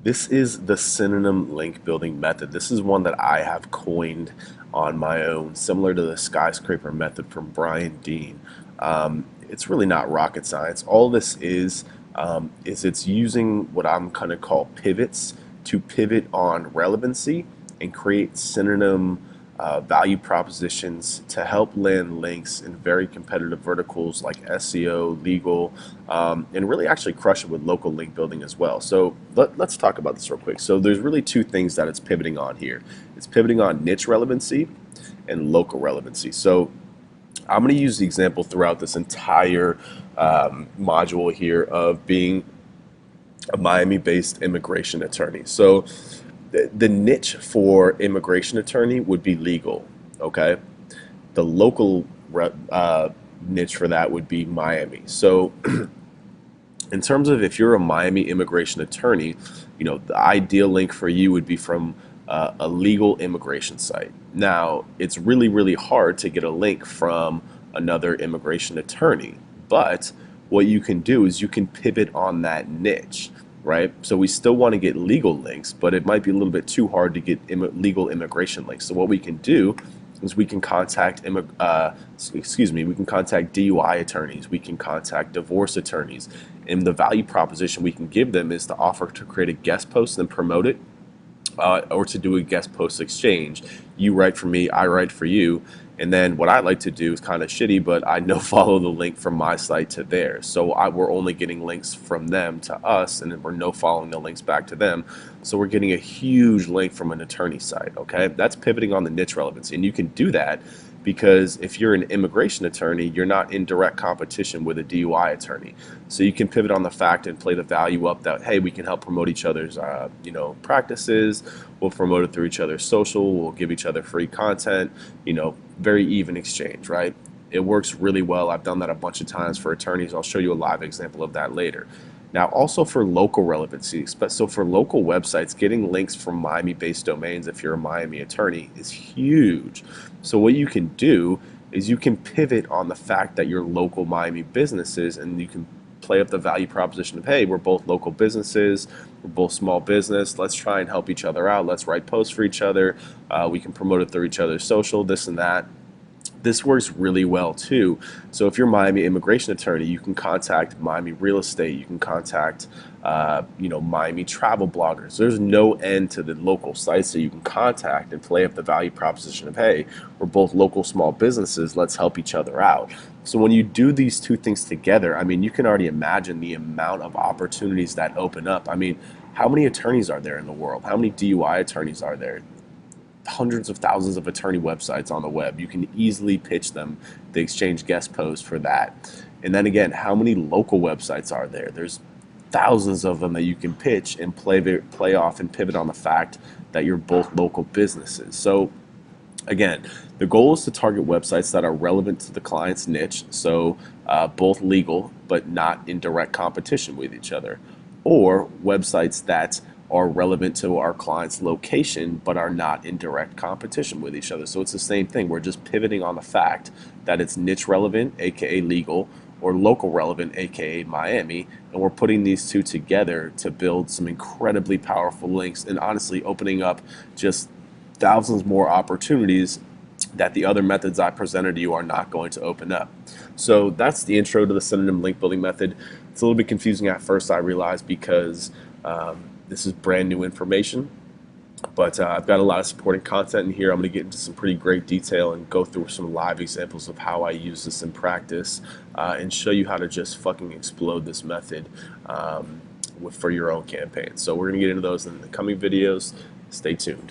This is the synonym link building method. This is one that I have coined on my own, similar to the skyscraper method from Brian Dean. It's really not rocket science. All this is it's using what I'm kind of call pivots to pivot on relevancy and create synonym value propositions to help land links in very competitive verticals like SEO, legal, and really actually crush it with local link building as well. So let's talk about this real quick. So there's really two things that it's pivoting on here. It's pivoting on niche relevancy and local relevancy. So I'm going to use the example throughout this entire module here of being a Miami-based immigration attorney. So the niche for immigration attorney would be legal, okay? The local niche for that would be Miami. So in terms of if you're a Miami immigration attorney, the ideal link for you would be from a legal immigration site. Now, it's really, really hard to get a link from another immigration attorney, but what you can do is you can pivot on that niche, right? So we still want to get legal links, but it might be a little bit too hard to get legal immigration links. So what we can do is we can contact we can contact DUI attorneys, we can contact divorce attorneys, and the value proposition we can give them is to offer to create a guest post and promote it, or to do a guest post exchange. You write for me, I write for you, and then what I like to do is kind of shitty, but I no follow the link from my site to theirs. So we're only getting links from them to us, and then we're no following the links back to them. So we're getting a huge link from an attorney site, okay? That's pivoting on the niche relevancy, and you can do that because if you're an immigration attorney, you're not in direct competition with a DUI attorney. So you can pivot on the fact and play the value up that, hey, we can help promote each other's practices, we'll promote it through each other's social, we'll give each other free content, very even exchange, right? It works really well. I've done that a bunch of times for attorneys. I'll show you a live example of that later. Now, also for local relevancy, so for local websites, getting links from Miami-based domains, if you're a Miami attorney, is huge. So what you can do is you can pivot on the fact that you're local Miami businesses, and you can play up the value proposition of, hey, we're both local businesses, we're both small business, let's try and help each other out, let's write posts for each other, we can promote it through each other's social, this and that. This works really well too. So if you're a Miami immigration attorney, you can contact Miami real estate, you can contact Miami travel bloggers. There's no end to the local sites that you can contact and play up the value proposition of, hey, we're both local small businesses, let's help each other out. So when you do these two things together, I mean, you can already imagine the amount of opportunities that open up. I mean, how many attorneys are there in the world? How many DUI attorneys are there? Hundreds of thousands of attorney websites on the web. You can easily pitch them the exchange guest post for that. And then again, how many local websites are there? There's thousands of them that you can pitch and play off and pivot on the fact that you're both local businesses. So again, the goal is to target websites that are relevant to the client's niche, so both legal but not in direct competition with each other, or websites that are relevant to our client's location but are not in direct competition with each other. So it's the same thing. We're just pivoting on the fact that it's niche relevant, aka legal, or local relevant, aka Miami, and we're putting these two together to build some incredibly powerful links and honestly opening up just thousands more opportunities that the other methods I presented to you are not going to open up. So that's the intro to the synonym link building method. It's a little bit confusing at first, I realized, because this is brand new information, but I've got a lot of supporting content in here. I'm going to get into some pretty great detail and go through some live examples of how I use this in practice and show you how to just fucking explode this method for your own campaign. So we're going to get into those in the coming videos. Stay tuned.